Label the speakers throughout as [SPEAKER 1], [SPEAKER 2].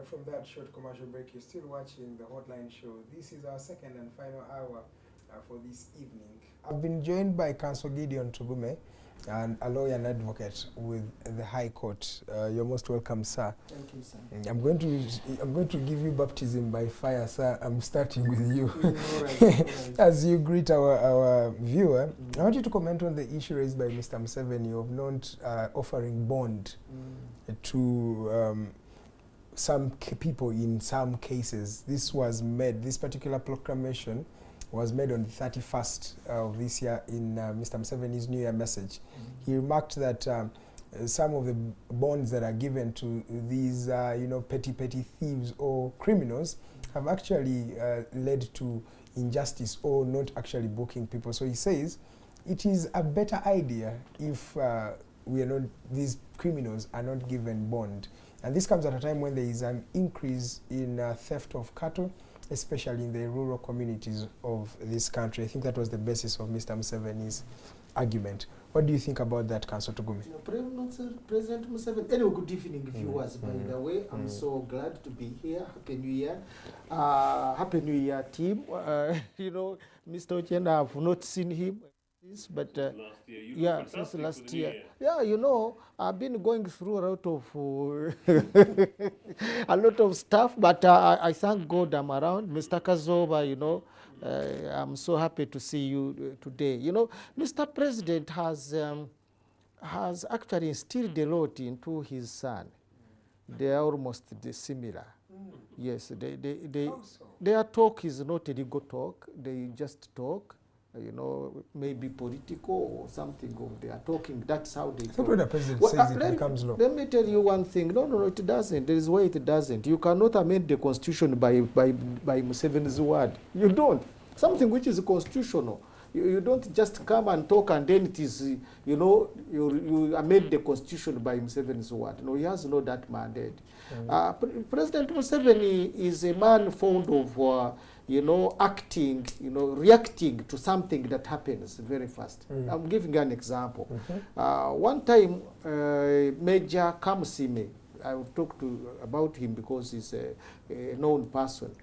[SPEAKER 1] from that short commercial break, you're still watching the Hotline Show. This is our second and final hour for this evening. I've been joined by Counsel Gideon Tugume, and a lawyer and advocate with the High Court. You're most welcome, sir.
[SPEAKER 2] Thank you, sir.
[SPEAKER 1] I'm going to give you baptism by fire, sir. I'm starting with you.
[SPEAKER 2] All right.
[SPEAKER 1] As you greet our viewer, I want you to comment on the issue raised by Mr. Museveni of not offering bond to some people in some cases. This particular proclamation was made on the 31st of this year in Mr. Museveni's New Year message. He remarked that some of the bonds that are given to these, petty thieves or criminals have actually led to injustice or not actually booking people. So he says it is a better idea if these criminals are not given bond. And this comes at a time when there is an increase in theft of cattle, especially in the rural communities of this country. I think that was the basis of Mr. Museveni's argument. What do you think about that, Counsel Tugume?
[SPEAKER 2] President Museveni. Anyway, good evening, viewers. By the way, I'm so glad to be here. Happy New Year. Happy New Year, team. Mr. Ochieno, I've not seen him. But since last year. Yeah, I've been going through a lot of stuff, but I thank God I'm around. Mr. Kazooba, I'm so happy to see you today. Mr. President has actually instilled a lot into his son. They are almost similar. Yes, their talk is not a legal talk. They just talk. Maybe political or something of they are talking. That's how they talk.
[SPEAKER 1] When the president says it becomes law.
[SPEAKER 2] Let me tell you one thing. No, it doesn't. There is why it doesn't. You cannot amend the constitution by Museveni's word. You don't. Something which is constitutional. You don't just come and talk and then it is, you amend the constitution by Museveni's word. No, he has no that mandate. President Museveni is a man fond of acting, reacting to something that happens very fast. I'm giving you an example. One time, Major Kamusime, I will talk about him because he's a known person.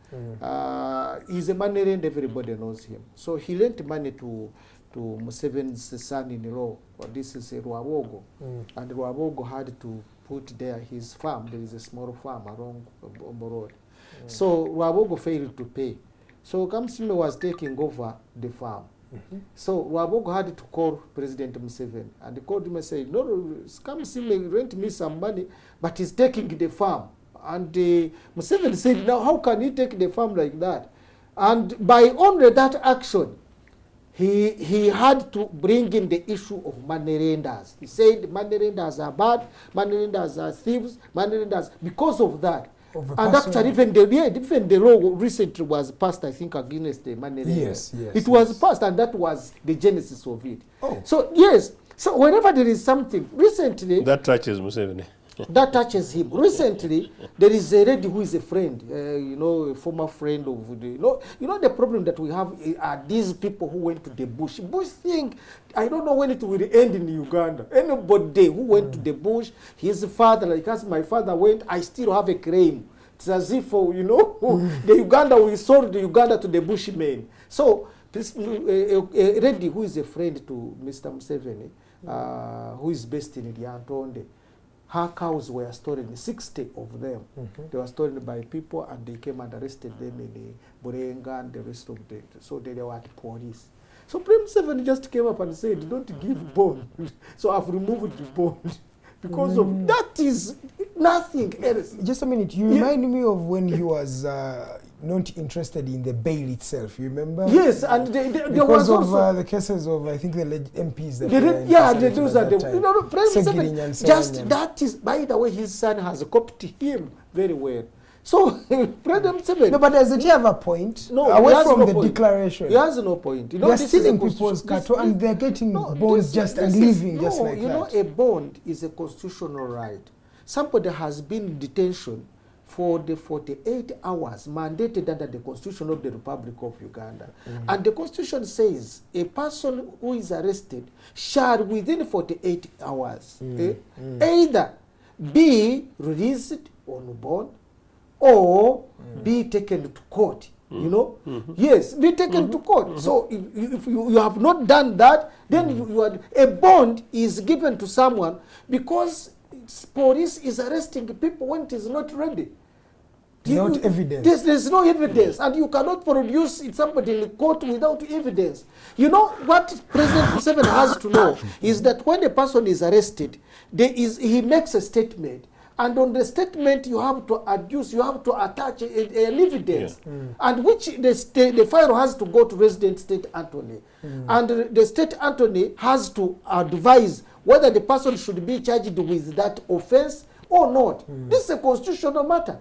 [SPEAKER 2] He's a money and everybody knows him. So he lent money to Museveni's son-in-law. This is Rwabogo. And Rwabogo had to put there his farm. There is a small farm along the road. So Rwabogo failed to pay. So Kamusime was taking over the farm. So Rwabogo had to call President Museveni. And he called him and said, no, Kamusime lent me some money, but he's taking the farm. And Museveni said, now how can he take the farm like that? And by only that action, he had to bring in the issue of money lenders. He said money lenders are bad, money lenders are thieves, money lenders, because of that. And actually, even the law recently was passed, I think, against the money lenders. Yes. It was passed, and that was the genesis of it. So, yes. So, whenever there is something, recently...
[SPEAKER 3] That touches Museveni.
[SPEAKER 2] That touches him. Recently, there is a lady who is a friend, a former friend of the... the problem that we have are these people who went to the bush. Bush thing, I don't know when it will end in Uganda. Anybody who went to the bush, his father, like as my father went, I still have a claim. It's as if, the Uganda, we sold the Uganda to the Bushmen. So, this, a lady who is a friend to Mr. Museveni, who is based in Lyantonde, her cows were stolen, 60 of them. They were stolen by people and they came and arrested them in Burenga and the rest of them. So they were at police. So President Museveni just came up and said, don't give bond. So I've removed the bond. Because of that is nothing else.
[SPEAKER 1] Just a minute. You remind me of when he was not interested in the bail itself. You remember?
[SPEAKER 2] Yes, and there was also
[SPEAKER 1] the cases of, I think, the MPs that
[SPEAKER 2] those are the President just that is, by the way, his son has copied him very well. So, President Museveni...
[SPEAKER 1] No, but doesn't he have a point?
[SPEAKER 2] No,
[SPEAKER 1] away from the declaration.
[SPEAKER 2] He has no point.
[SPEAKER 1] They're stealing people's cattle and they're getting bonds just and leaving just like that.
[SPEAKER 2] A bond is a constitutional right. Somebody has been in detention for the 48 hours mandated under the Constitution of the Republic of Uganda. And the Constitution says a person who is arrested shall within 48 hours either be released on bond or be taken to court. You know, yes, be taken to court. So if you have not done that, then you are, a bond is given to someone because police is arresting people when it is not ready.
[SPEAKER 1] Not evidence.
[SPEAKER 2] There's no evidence, and you cannot produce somebody in court without evidence. You know what President Museveni has to know is that when a person is arrested, he makes a statement. And on the statement, you have to adduce, you have to attach an evidence, and which the file has to go to resident state attorney, and the state attorney has to advise whether the person should be charged with that offense or not. This is a constitutional matter.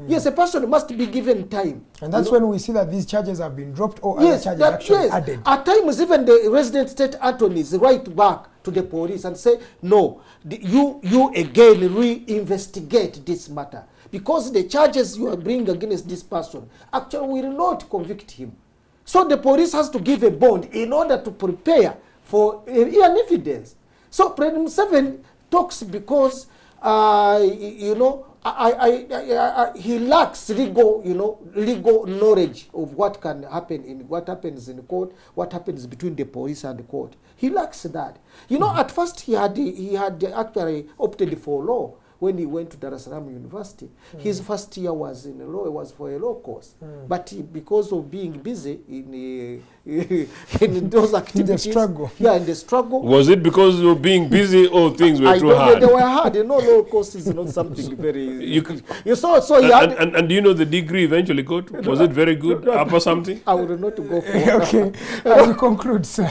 [SPEAKER 2] Yes, a person must be given time.
[SPEAKER 1] And that's when we see that these charges have been dropped or other charges actually added.
[SPEAKER 2] At times, even the resident state attorneys write back to the police and say, no, you again reinvestigate this matter, because the charges you are bringing against this person actually will not convict him. So the police has to give a bond in order to prepare for an evidence. So President Museveni talks because, you know, he lacks legal knowledge of what can happen what happens in court, what happens between the police and the court. He lacks that. You know, at first he had actually opted for law when he went to Dar es Salaam University. His first year was in law. It was for a law course, but because of being busy in those activities, in the struggle. Yeah, in the struggle.
[SPEAKER 3] Was it because of being busy or things were too hard?
[SPEAKER 2] They were hard. You know, law course is not something very. You saw. So he had.
[SPEAKER 3] And do you know the degree eventually got? Was it very good? Upper something?
[SPEAKER 2] I would not go for.
[SPEAKER 1] Okay. As you conclude, sir.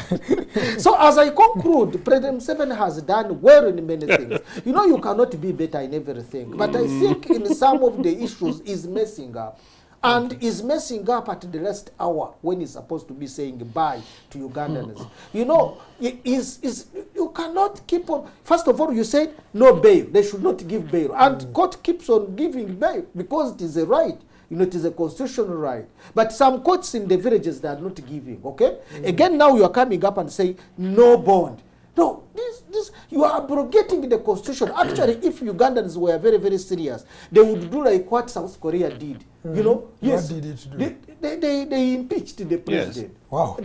[SPEAKER 2] So as I conclude, President Museveni has done well in many things. You know, you cannot be better in everything, but I think in some of the issues is messing up. And is messing up at the last hour when he's supposed to be saying bye to Ugandans. You know, you cannot keep on. First of all, you said no bail. They should not give bail. And court keeps on giving bail because it is a right. You know, it is a constitutional right. But some courts in the villages, they are not giving, okay? Again, now you are coming up and saying no bond. No, this you are abrogating the constitution. Actually, if Ugandans were very, very serious, they would do like what South Korea did. You know, yes.
[SPEAKER 1] What did it do?
[SPEAKER 2] They impeached the president.
[SPEAKER 1] Yes. Wow.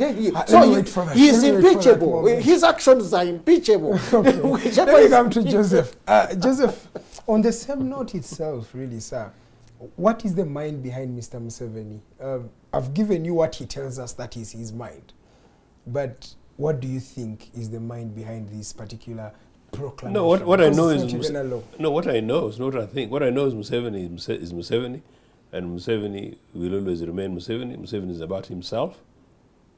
[SPEAKER 2] So he is impeachable. His actions are impeachable.
[SPEAKER 1] Okay. Let me come to Joseph. Joseph, on the same note itself, really, sir, what is the mind behind Mr. Museveni? I've given you what he tells us that is his mind. But what do you think is the mind behind this particular proclamation?
[SPEAKER 3] No, what I know is what I know is not what I think. What I know is Museveni is Museveni, and Museveni will always remain Museveni. Museveni is about himself,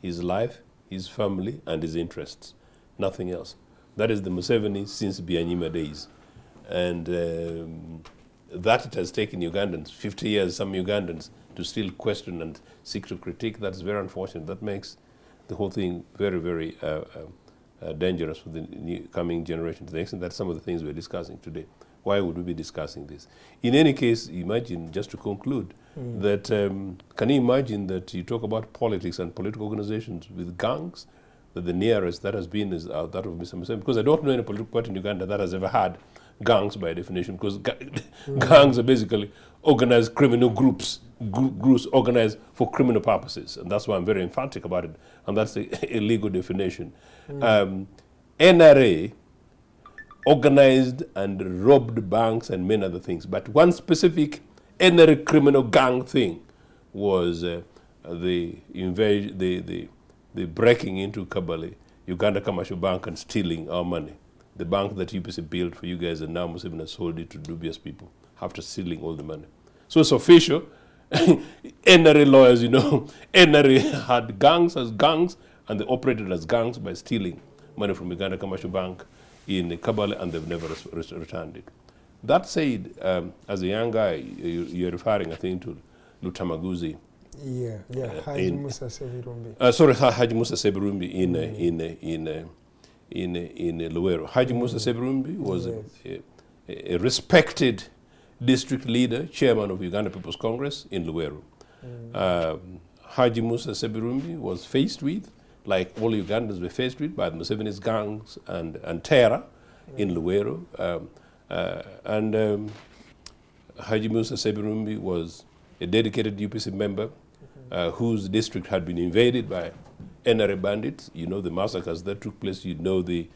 [SPEAKER 3] his life, his family, and his interests. Nothing else. That is the Museveni since Byanyima days. And that it has taken Ugandans, 50 years, some Ugandans, to still question and seek to critique. That's very unfortunate. That makes the whole thing very, very dangerous for the new coming generation, to the extent that some of the things we're discussing today. Why would we be discussing this? In any case, imagine, just to conclude, that can you imagine that you talk about politics and political organizations with gangs, that the nearest that has been is that of Mr. Museveni? Because I don't know any political party in Uganda that has ever had gangs by definition, because gangs are basically organized criminal groups organized for criminal purposes, and that's why I'm very emphatic about it, and that's the illegal definition. NRA organized and robbed banks and many other things, but one specific NRA criminal gang thing was the breaking into Kabale, Uganda Commercial Bank, and stealing our money. The bank that UPCE built for you guys, and now Museveni has sold it to dubious people after stealing all the money. So it's official. NRA lawyers, you know, NRA had gangs as gangs, and they operated as gangs by stealing money from Uganda Commercial Bank in Kabale, and they've never returned it. That said, as a young guy, you're referring, I think, to Lutamaguzi.
[SPEAKER 1] Yeah, Haji Musa Sebirumbi.
[SPEAKER 3] Sorry, Haji Musa Sebirumbi in Luwero. Haji Musa Sebirumbi was a respected district leader, chairman of Uganda People's Congress in Luwero. Haji Musa Sebirumbi was faced with, like all Ugandans were faced with, by the Museveni's gangs and terror in Luwero. Haji Musa Sebirumbi was a dedicated UPC member whose district had been invaded by NRA bandits. You know the massacres that took place. You know the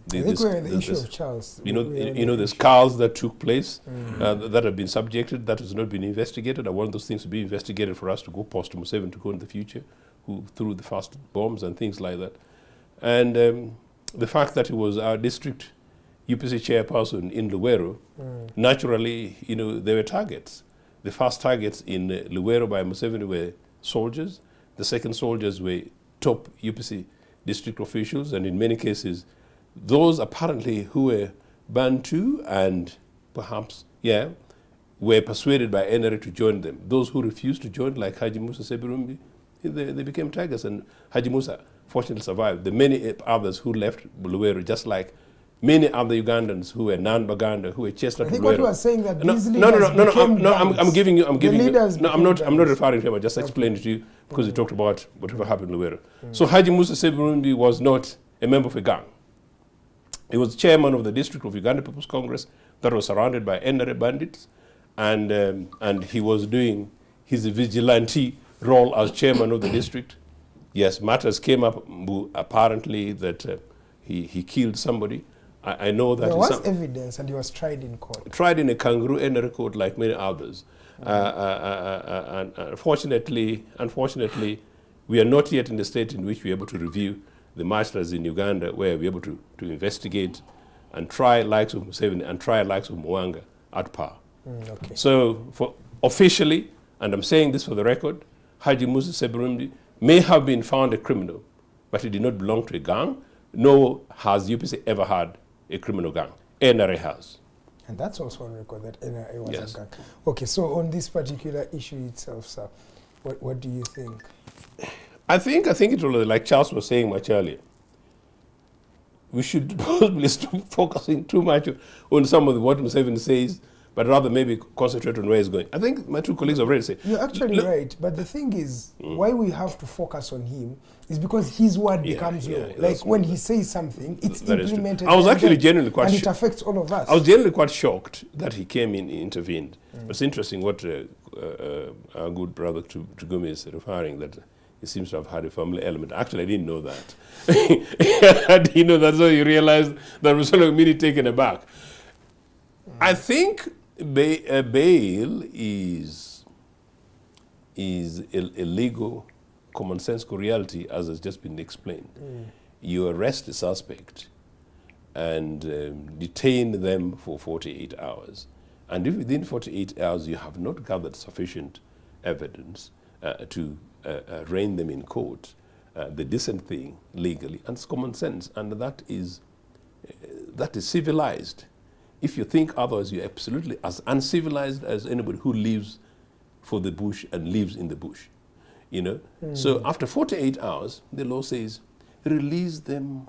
[SPEAKER 1] I think we're in the issue of Charles.
[SPEAKER 3] You know the skulls that took place that have been subjected, that has not been investigated. I want those things to be investigated for us to go post Museveni to go in the future, who threw the first bombs and things like that. And the fact that he was our district UPC chairperson in Luwero, naturally, you know, there were targets. The first targets in Luwero by Museveni were soldiers. The second soldiers were top UPC district officials, and in many cases, those apparently who were Bantu and perhaps, were persuaded by NRA to join them. Those who refused to join, like Haji Musa Sebirumbi, they became targets, and Haji Musa fortunately survived. The many others who left Luwero, just like many other Ugandans who were non-Baganda, who were chased out of Luwero.
[SPEAKER 1] I think what you are saying that these leaders
[SPEAKER 3] I'm giving you, I'm not referring to him, I just explained it to you because you talked about whatever happened in Luwero. So Haji Musa Sebirumbi was not a member of a gang. He was chairman of the district of Uganda People's Congress that was surrounded by NRA bandits, and he was doing his vigilante role as chairman of the district. Yes, matters came up apparently that he killed somebody. I know that
[SPEAKER 1] there was evidence, and he was tried in court.
[SPEAKER 3] Tried in a kangaroo NRA court like many others. And unfortunately, we are not yet in the state in which we are able to review the matters in Uganda, where we're able to investigate and try likes of Museveni and try likes of Mwanga at par.
[SPEAKER 1] Okay.
[SPEAKER 3] So for officially, and I'm saying this for the record, Haji Musa Sebirumbi may have been found a criminal, but he did not belong to a gang, nor has UPC ever had a criminal gang. NRA has.
[SPEAKER 1] And that's also on record that NRA was
[SPEAKER 3] Yes.
[SPEAKER 1] a gang. Okay, so on this particular issue itself, sir, what do you think?
[SPEAKER 3] I think it will, like Charles was saying much earlier, we should probably stop focusing too much on some of what Museveni says, but rather maybe concentrate on where he's going. I think my two colleagues have already said.
[SPEAKER 1] You're actually right, but the thing is, why we have to focus on him is because his word becomes law. Like when he says something, it's implemented.
[SPEAKER 3] I was actually genuinely quite
[SPEAKER 1] shocked. And it affects all of us.
[SPEAKER 3] I was genuinely quite shocked that he came in and intervened. It's interesting what our good brother Tugume is referring, that he seems to have had a family element. Actually, I didn't know that. I didn't know that, so you realized that was sort of immediately taken aback. I think bail is a legal, commonsensical reality, as has just been explained. You arrest a suspect and detain them for 48 hours. And if within 48 hours you have not gathered sufficient evidence to arraign them in court, the decent thing legally, and it's common sense, and that is civilized. If you think otherwise, you're absolutely as uncivilized as anybody who lives for the bush and lives in the bush, you know. So after 48 hours, the law says, release them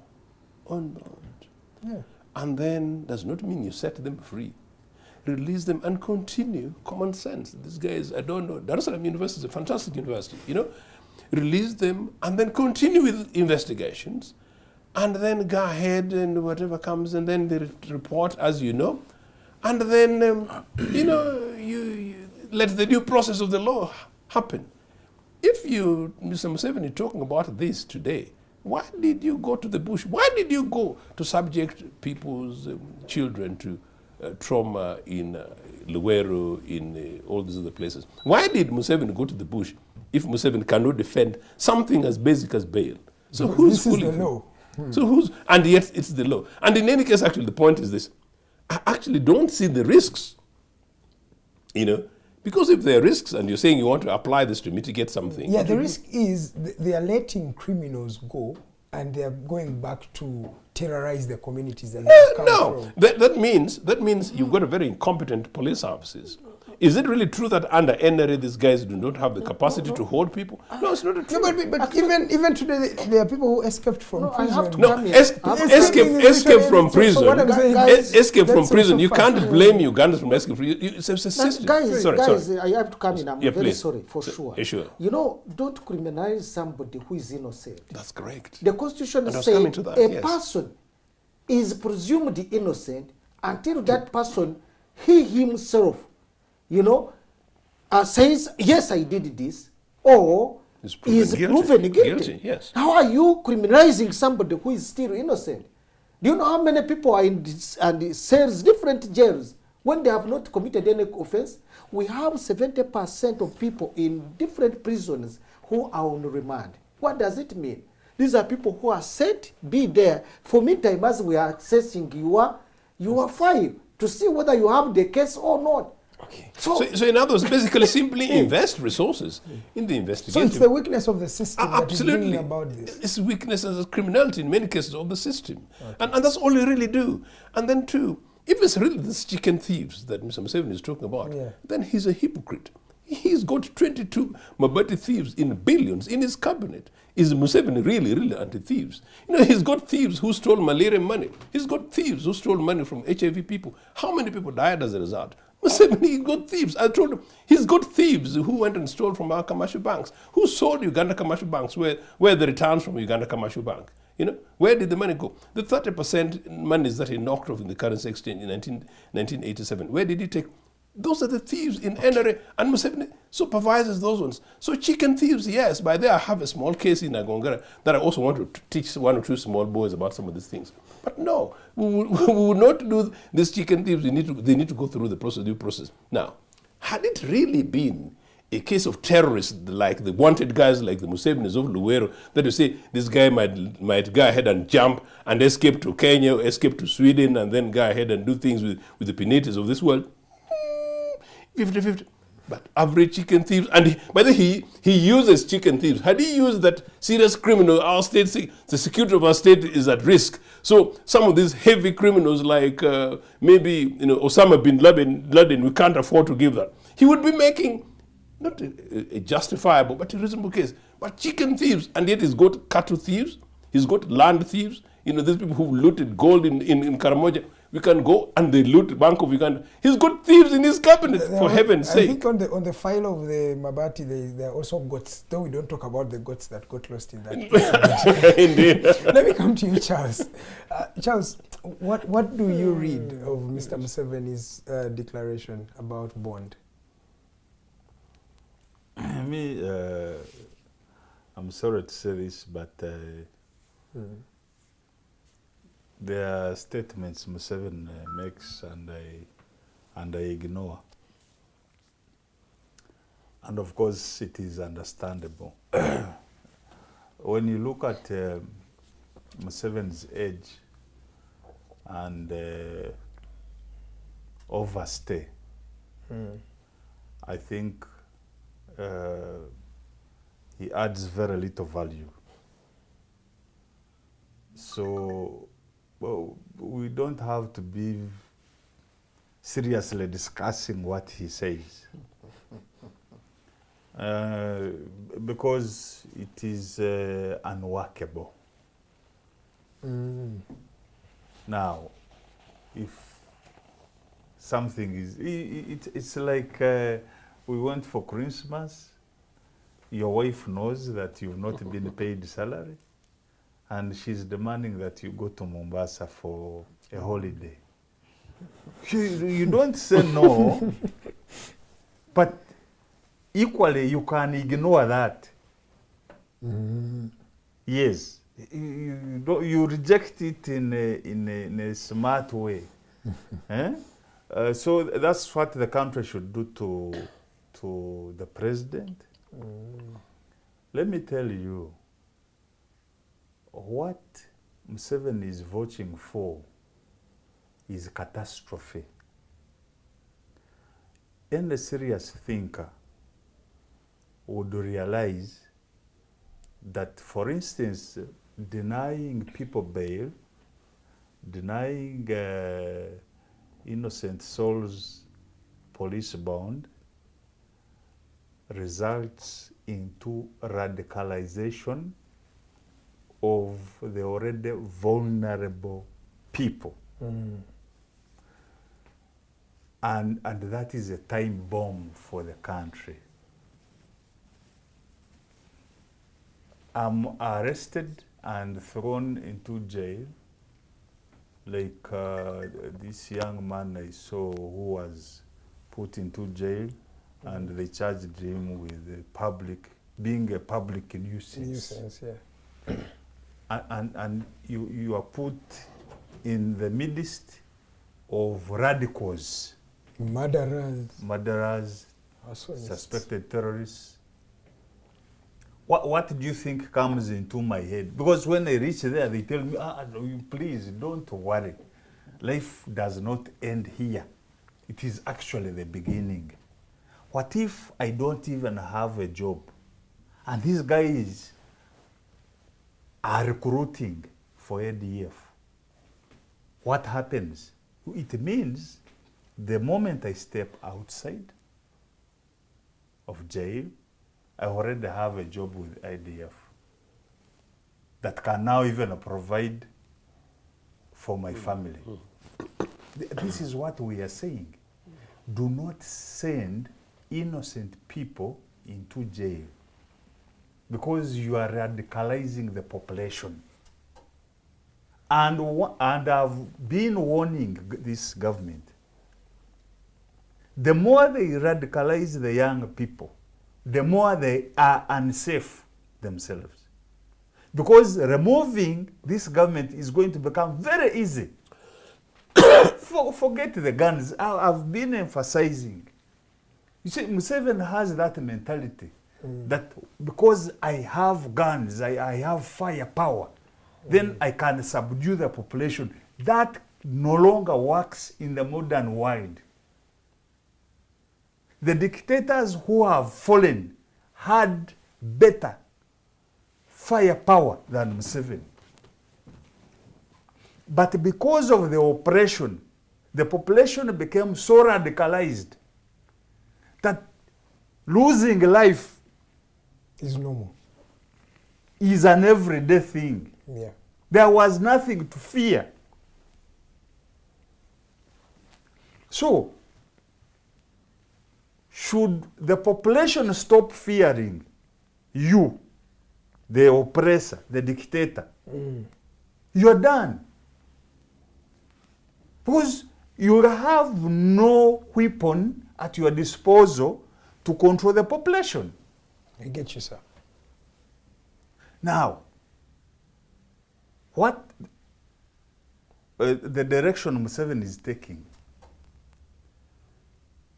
[SPEAKER 3] on bond.
[SPEAKER 1] Yeah.
[SPEAKER 3] And then does not mean you set them free. Release them and continue. Common sense. These guys, I don't know. Dar es Salaam University is a fantastic university, you know. Release them and then continue with investigations, and then go ahead and whatever comes, and then they report, as you know, and then you let the due process of the law happen. If you, Mr. Museveni, talking about this today, why did you go to the bush? Why did you go to subject people's children to trauma in Luwero, in all these other places? Why did Museveni go to the bush if Museveni cannot defend something as basic as bail? So who's fooling him? So and yet it's the law. And in any case, actually, the point is this. I actually don't see the risks, you know, because if there are risks and you're saying you want to apply this to mitigate something.
[SPEAKER 1] Yeah, the risk is they are letting criminals go and they are going back to terrorize the communities that they come from.
[SPEAKER 3] That means you've got a very incompetent police services. Is it really true that under NRA these guys do not have the capacity to hold people? No, it's not true.
[SPEAKER 1] No, but even today there are people who escaped from prison.
[SPEAKER 3] Escape from prison.
[SPEAKER 1] So what I'm saying,
[SPEAKER 3] escape from prison. You can't blame Ugandans from escape from prison. It's a system.
[SPEAKER 2] Guys,
[SPEAKER 3] sorry.
[SPEAKER 2] I have to come in. I'm very
[SPEAKER 3] please.
[SPEAKER 2] sorry, for sure.
[SPEAKER 3] Sure.
[SPEAKER 2] You know, don't criminalize somebody who is innocent.
[SPEAKER 3] That's correct.
[SPEAKER 2] The Constitution says person is presumed innocent until that person, he himself, you know, says, yes, I did this, or is proven guilty.
[SPEAKER 3] Yes.
[SPEAKER 2] How are you criminalizing somebody who is still innocent? Do you know how many people are in cells, different jails, when they have not committed any offense? We have 70% of people in different prisons who are on remand. What does it mean? These are people who are set, be there. For meantime, as we are assessing your file to see whether you have the case or not.
[SPEAKER 3] Okay. So in other words, basically simply invest resources in the investigation.
[SPEAKER 1] So it's the weakness of the system that is bringing
[SPEAKER 3] absolutely
[SPEAKER 1] about this.
[SPEAKER 3] It's weakness and criminality in many cases of the system. Okay. And that's all you really do. And then too, if it's really these chicken thieves that Mr. Museveni is talking about, then he's a hypocrite. He's got 22 Mabati thieves in billions in his cabinet. Is Museveni really anti-thieves? You know, he's got thieves who stole malaria money. He's got thieves who stole money from HIV people. How many people died as a result? Museveni, he's got thieves. I told him, he's got thieves who went and stole from our commercial banks. Who sold Uganda commercial banks? Where the returns from Uganda commercial bank? You know, where did the money go? The 30% monies that he knocked off in the currency exchange in 1987, where did he take? Those are the thieves in NRA, and Museveni supervises those ones. So chicken thieves, yes, by there I have a small case in Agongara that I also want to teach one or two small boys about some of these things. But no, we will not do these chicken thieves. They need to go through the due process. Now, had it really been a case of terrorists like the wanted guys like the Musevenis of Luwero, that you say this guy might go ahead and jump and escape to Kenya, escape to Sweden, and then go ahead and do things with the Pinitis of this world, 50-50. But average chicken thieves, and by the way, he uses chicken thieves. Had he used that serious criminal, our state, the security of our state is at risk. So some of these heavy criminals like maybe Osama bin Laden, we can't afford to give that. He would be making not a justifiable, but a reasonable case. But chicken thieves, and yet he's got cattle thieves, he's got land thieves. You know, these people who looted gold in Karamoja. We can go and they loot the Bank of Uganda. He's got thieves in his cabinet, for heaven's sake.
[SPEAKER 1] I think on the file of the Mabati, there are also goats, though we don't talk about the goats that got lost in that.
[SPEAKER 3] Indeed.
[SPEAKER 1] Let me come to you, Charles. Charles, what do you read of Mr. Museveni's declaration about bond?
[SPEAKER 4] I'm sorry to say this, but there are statements Museveni makes and I ignore. And of course, it is understandable. When you look at Museveni's age and overstay, I think he adds very little value. So, well, we don't have to be seriously discussing what he says. Because it is unworkable. Now, if something is, it's like we went for Christmas, your wife knows that you've not been paid salary, and she's demanding that you go to Mombasa for a holiday. You don't say no, but equally you can ignore that. Yes, you reject it in a smart way. So that's what the country should do to the president. Let me tell you, what Museveni is vouching for is catastrophe. Any serious thinker would realize that, for instance, denying people bail, denying innocent souls police bond, results into radicalization of the already vulnerable people. And that is a time bomb for the country. I'm arrested and thrown into jail, like this young man I saw who was put into jail, and they charged him with being a public nuisance.
[SPEAKER 1] Nuisance, yeah.
[SPEAKER 4] And you are put in the midst of radicals, murderers, suspected terrorists. What do you think comes into my head? Because when I reach there, they tell me, please don't worry. Life does not end here. It is actually the beginning. What if I don't even have a job? And these guys are recruiting for ADF. What happens? It means the moment I step outside of jail, I already have a job with IDF that can now even provide for my family. This is what we are saying. Do not send innocent people into jail because you are radicalizing the population. And I've been warning this government. The more they radicalize the young people, the more they are unsafe themselves. Because removing this government is going to become very easy. Forget the guns. I've been emphasizing. You see, Museveni has that mentality that because I have guns, I have firepower, then I can subdue the population. That no longer works in the modern world. The dictators who have fallen had better firepower than Museveni. But because of the oppression, the population became so radicalized that losing life
[SPEAKER 1] is normal.
[SPEAKER 4] Is an everyday thing.
[SPEAKER 1] Yeah.
[SPEAKER 4] There was nothing to fear. So, should the population stop fearing you, the oppressor, the dictator, you're done. Because you have no weapon at your disposal to control the population.
[SPEAKER 1] I get you, sir.
[SPEAKER 4] Now, what the direction Museveni is taking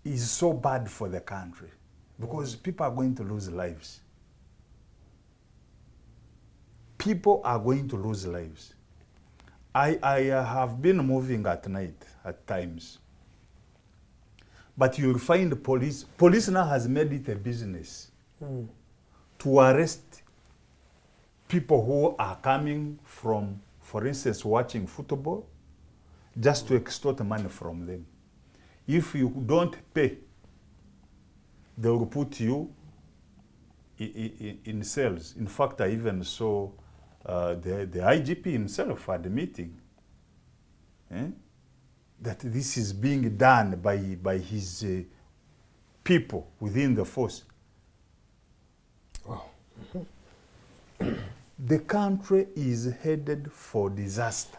[SPEAKER 4] is so bad for the country because people are going to lose lives. People are going to lose lives. I have been moving at night at times. But you'll find police now has made it a business to arrest people who are coming from, for instance, watching football, just to extort money from them. If you don't pay, they will put you in cells. In fact, I even saw the IGP himself admitting that this is being done by his people within the force.
[SPEAKER 1] Wow.
[SPEAKER 4] The country is headed for disaster.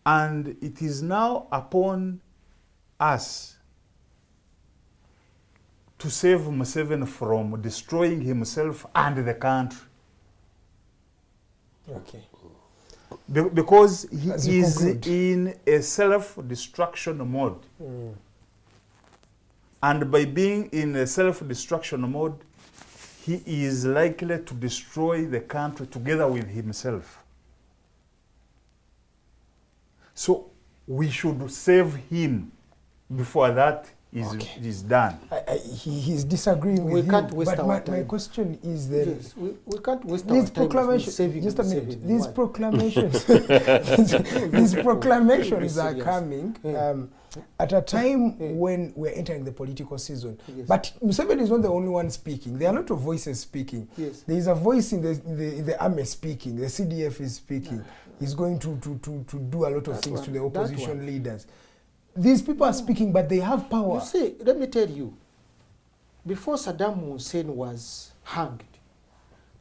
[SPEAKER 4] And it is now upon us to save Museveni from destroying himself and the country.
[SPEAKER 1] Okay.
[SPEAKER 4] Because he is in a self-destruction mode. And by being in a self-destruction mode, he is likely to destroy the country together with himself. So we should save him before that is done.
[SPEAKER 1] He's disagreeing with you.
[SPEAKER 2] We can't waste our time.
[SPEAKER 1] My question is that
[SPEAKER 2] we can't waste our time saving
[SPEAKER 1] just a minute.
[SPEAKER 2] Museveni.
[SPEAKER 1] These proclamations, these proclamations are coming at a time when we're entering the political season.
[SPEAKER 2] Yes.
[SPEAKER 1] But Museveni is not the only one speaking. There are a lot of voices speaking.
[SPEAKER 2] Yes.
[SPEAKER 1] There is a voice in the army speaking. The CDF is speaking. He's going to do a lot of things to the opposition leaders. These people are speaking, but they have power.
[SPEAKER 2] You see, let me tell you, before Saddam Hussein was hanged,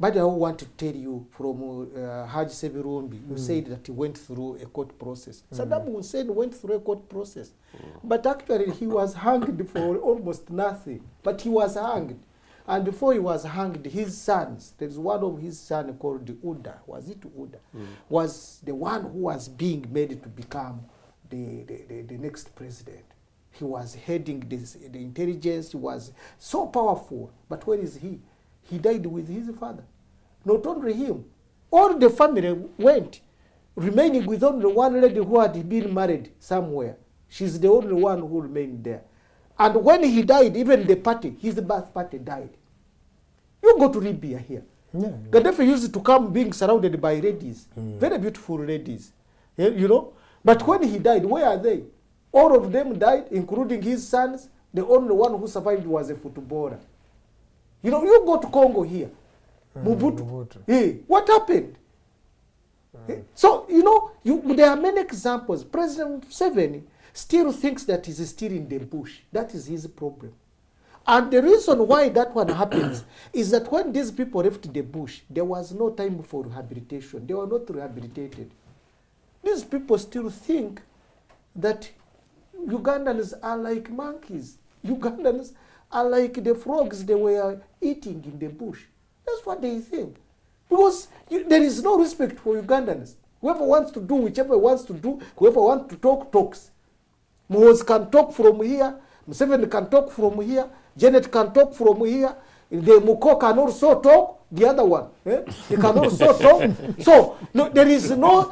[SPEAKER 2] But I want to tell you from Haji Sebirumbi, who said that he went through a court process. Saddam Hussein went through a court process. But actually he was hanged for almost nothing. But he was hanged. And before he was hanged, his sons, there's one of his sons called Uda, was it Uda, was the one who was being made to become the next president. He was heading the intelligence, he was so powerful. But where is he? He died with his father. Not only him, all the family went, remaining with only one lady who had been married somewhere. She's the only one who remained there. And when he died, even the party, his birth party died. You go to Libya here.
[SPEAKER 1] Yeah.
[SPEAKER 2] Gaddafi used to come being surrounded by ladies, very beautiful ladies, you know. But when he died, where are they? All of them died, including his sons. The only one who survived was a footballer. You know, you go to Congo here, Mobutu. Hey, what happened? So, you know, there are many examples. President Museveni still thinks that he's still in the bush. That is his problem. And the reason why that one happens is that when these people left the bush, there was no time for rehabilitation. They were not rehabilitated. These people still think that Ugandans are like monkeys. Ugandans are like the frogs they were eating in the bush. That's what they think. Because there is no respect for Ugandans. Whoever wants to do whichever wants to do, whoever wants to talk, talks. Mohoz can talk from here, Museveni can talk from here, Janet can talk from here, the Muko can also talk, the other one. He can also talk. So, no, there is no...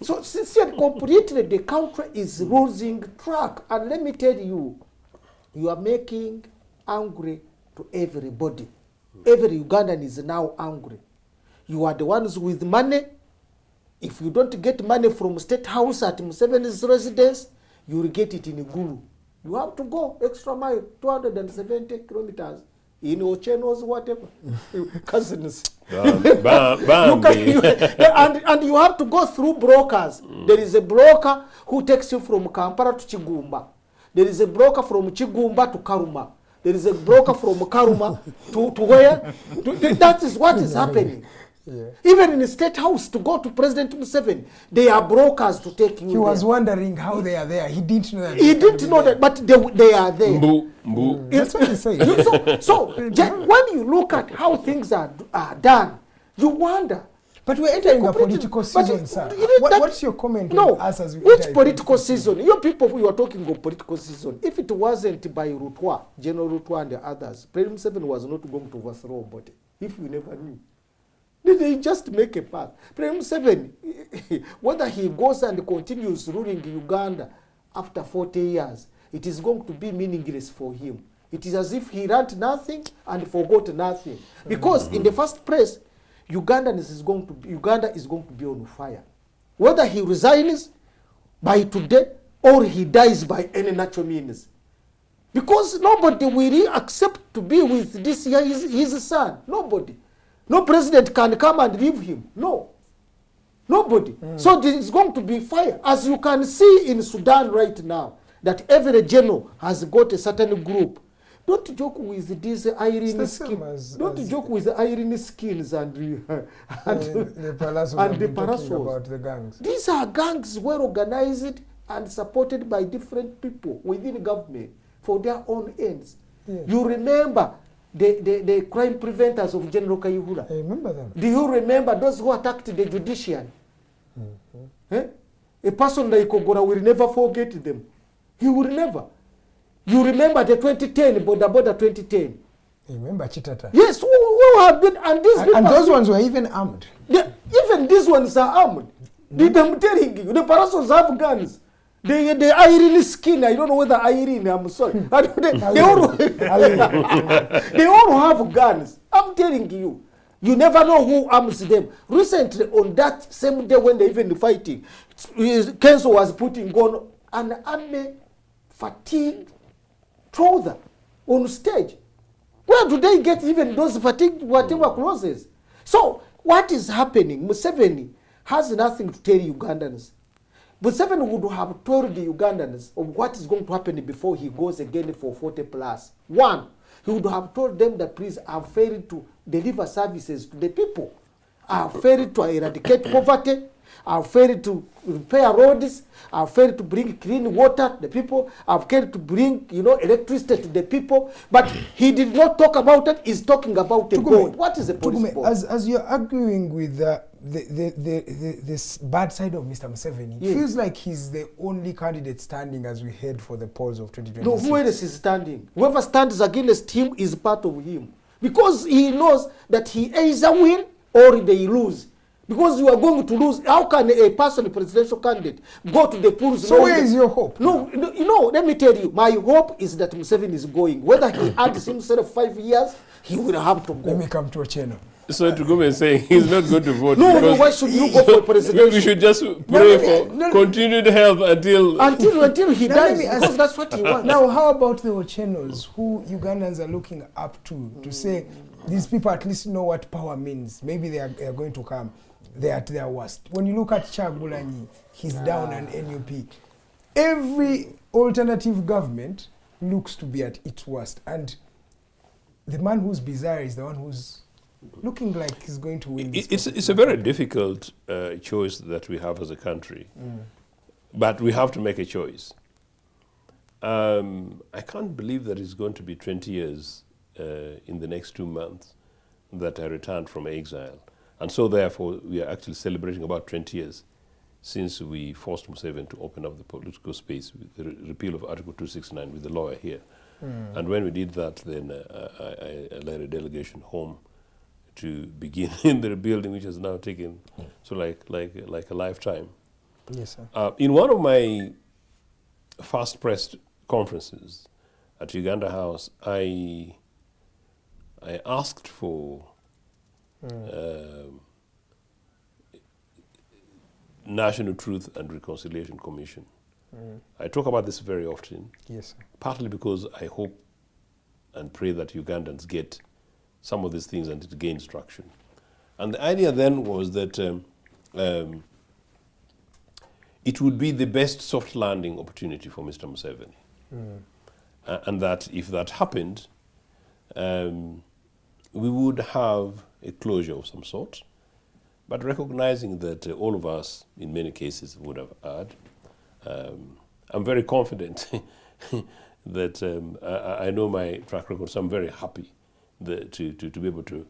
[SPEAKER 2] so, sincerely, completely, the country is losing track. And let me tell you, you are making angry to everybody. Every Ugandan is now angry. You are the ones with money. If you don't get money from State House at Museveni's residence, you will get it in Gulu. You have to go extra mile, 270 kilometers in Ochieno's whatever, cousins. And you have to go through brokers. There is a broker who takes you from Kampala to Chigumba. There is a broker from Chigumba to Karuma. There is a broker from Karuma to where? That is what is happening. Yeah. Even in the State House, to go to President Museveni, they are brokers to take you
[SPEAKER 1] He was wondering how they are there. He didn't know that.
[SPEAKER 2] He didn't know that, but they are there.
[SPEAKER 1] That's what he's saying.
[SPEAKER 2] So when you look at how things are done, you wonder.
[SPEAKER 1] But we're entering a political season, sir. What's your comment on us as we
[SPEAKER 2] which political season? You people who are talking of political season, if it wasn't by Rutwa, General Rutwa and the others, President Museveni was not going to overthrow body. If you never knew. They just make a path. President Museveni, whether he goes and continues ruling Uganda after 40 years, it is going to be meaningless for him. It is as if he learned nothing and forgot nothing. Because in the first place, Uganda is going to be on fire. Whether he resigns by today or he dies by any natural means. Because nobody will accept to be with this his son. Nobody. No president can come and leave him. No. Nobody. So there is going to be fire. As you can see in Sudan right now, that every general has got a certain group. Don't joke with these iron skins. Don't joke with the iron skins and the parasols.
[SPEAKER 1] About the gangs.
[SPEAKER 2] These are gangs well organized and supported by different people within the government for their own ends. Yeah. You remember the crime preventers of General Kayihura.
[SPEAKER 1] I remember them.
[SPEAKER 2] Do you remember those who attacked the judiciary? A person like Ogora will never forget them. He will never. You remember the 2010, Boda 2010.
[SPEAKER 1] I remember Chitata.
[SPEAKER 2] Yes, who have been, and these people.
[SPEAKER 1] And those ones were even armed.
[SPEAKER 2] Even these ones are armed. I'm telling you, the parasols have guns. The iron skin, I don't know whether iron, I'm sorry. They all have guns. I'm telling you. You never know who arms them. Recently, on that same day when they even fighting, Kenzo was putting on an army fatigue trouser on stage. Where do they get even those fatigue whatever clothes? So, what is happening? Museveni has nothing to tell Ugandans. Museveni would have told the Ugandans of what is going to happen before he goes again for 40 plus. One, he would have told them that, please, I've failed to deliver services to the people. I've failed to eradicate poverty. I've failed to repair roads. I've failed to bring clean water to the people. I've failed to bring, electricity to the people. But he did not talk about it. He's talking about a board. What is a police board?
[SPEAKER 1] As you're arguing with this bad side of Mr. Museveni, it feels like he's the only candidate standing as we head for the polls of 2026.
[SPEAKER 2] No, who else is standing? Whoever stands against him is part of him. Because he knows that he either win or they lose. Because you are going to lose. How can a person, a presidential candidate, go to the polls?
[SPEAKER 1] So where is your hope?
[SPEAKER 2] No, let me tell you. My hope is that Museveni is going. Whether he adds himself 5 years, he will have to go.
[SPEAKER 1] Let me come to Ochieno.
[SPEAKER 3] So Tugume is saying he's not going to vote.
[SPEAKER 2] No, why should you go for presidential?
[SPEAKER 3] We should just pray for continued health
[SPEAKER 2] until he dies, because that's what he wants.
[SPEAKER 1] Now, how about the Ochienos, who Ugandans are looking up to say, these people at least know what power means. Maybe they are going to come. They are at their worst. When you look at Chagulanyi, he's down an NUP. Every alternative government looks to be at its worst. And the man who's bizarre is the one who's looking like he's going to win this.
[SPEAKER 3] It's a very difficult choice that we have as a country. But we have to make a choice. I can't believe that it's going to be 20 years in the next 2 months that I returned from exile. And so therefore, we are actually celebrating about 20 years since we forced Museveni to open up the political space with the repeal of Article 269 with the lawyer here. And when we did that, then I led a delegation home to begin in the rebuilding, which has now taken like a lifetime.
[SPEAKER 1] Yes, sir.
[SPEAKER 3] In one of my fast-pressed conferences at Uganda House, I asked for National Truth and Reconciliation Commission. I talk about this very often,
[SPEAKER 1] yes, sir. Partly
[SPEAKER 3] because I hope and pray that Ugandans get some of these things and it gains traction. And the idea then was that it would be the best soft landing opportunity for Mr. Museveni. And that if that happened, we would have a closure of some sort, but recognizing that all of us, in many cases, would have had. I'm very confident that I know my track record, so I'm very happy to be able to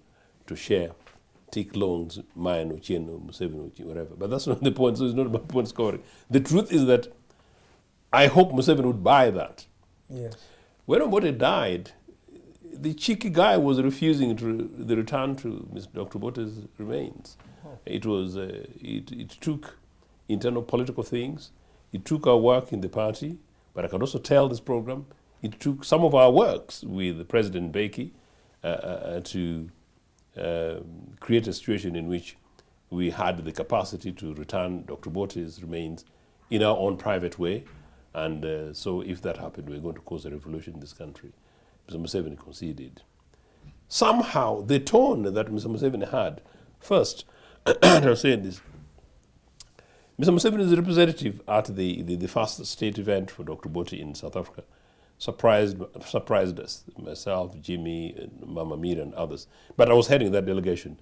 [SPEAKER 3] share, take loans, mine, Ochieno, Museveni, whatever. But that's not the point, so it's not about point scoring. The truth is that I hope Museveni would buy that.
[SPEAKER 1] Yes.
[SPEAKER 3] When Obote died, the cheeky guy was refusing the return to Dr. Obote's remains. It was it took internal political things. It took our work in the party, but I can also tell this program, it took some of our works with President Mbeki to create a situation in which we had the capacity to return Dr. Obote's remains in our own private way. And so if that happened, we're going to cause a revolution in this country. Mr. Museveni conceded. Somehow, the tone that Mr. Museveni had, first, I was saying this, Mr. Museveni is a representative at the first state event for Dr. Obote in South Africa. Surprised us, myself, Jimmy, and Mama Mira and others. But I was heading that delegation.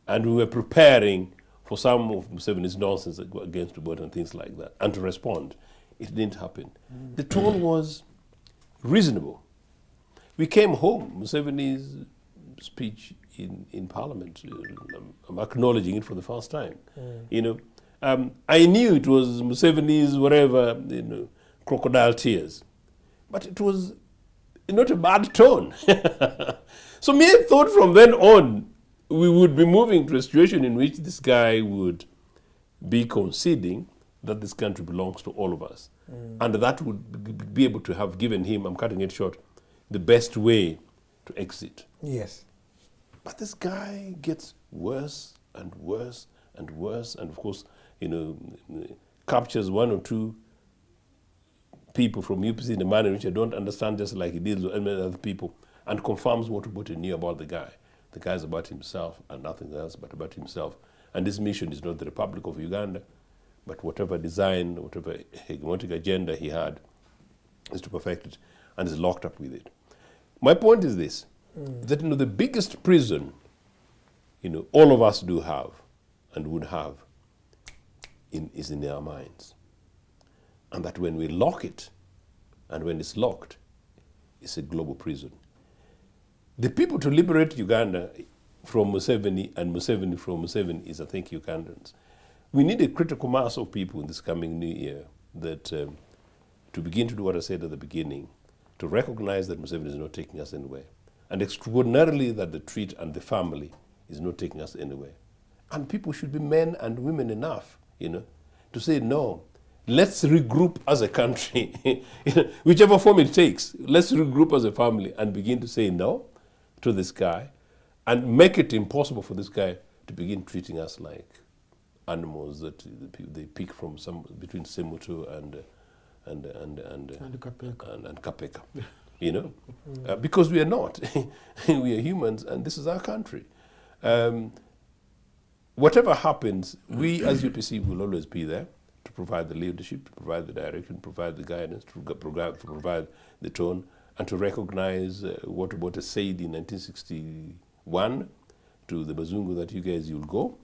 [SPEAKER 3] And we were preparing for some of Museveni's nonsense against Obote and things like that, and to respond. It didn't happen. The tone was reasonable. We came home, Museveni's speech in Parliament, I'm acknowledging it for the first time. I knew it was Museveni's whatever, crocodile tears. But it was not a bad tone. So me thought from then on, we would be moving to a situation in which this guy would be conceding that this country belongs to all of us. And that would be able to have given him, I'm cutting it short, the best way to exit.
[SPEAKER 1] Yes.
[SPEAKER 3] But this guy gets worse and worse and worse, and of course, captures one or two people from UPCE in a manner which I don't understand, just like he deals with many other people, and confirms what Obote knew about the guy. The guy's about himself and nothing else but about himself. And this mission is not the Republic of Uganda, but whatever design, whatever hegemonic agenda he had is to perfect it, and is locked up with it. My point is this, that the biggest prison, all of us do have and would have is in our minds. And that when we lock it, and when it's locked, it's a global prison. The people to liberate Uganda from Museveni and Museveni from Museveni is, I think, Ugandans. We need a critical mass of people in this coming new year that to begin to do what I said at the beginning, to recognize that Museveni is not taking us anywhere, and extraordinarily that the treat and the family is not taking us anywhere. And people should be men and women enough, to say no. Let's regroup as a country, whichever form it takes. Let's regroup as a family and begin to say no to this guy, and make it impossible for this guy to begin treating us like animals that they pick from between Semutu and Kapeka, because we are not. We are humans, and this is our country. Whatever happens, we as UPCE will always be there to provide the leadership, to provide the direction, provide the guidance, to provide the tone, and to recognize what Obote said in 1961 to the Bazungu, that you guys, you'll go,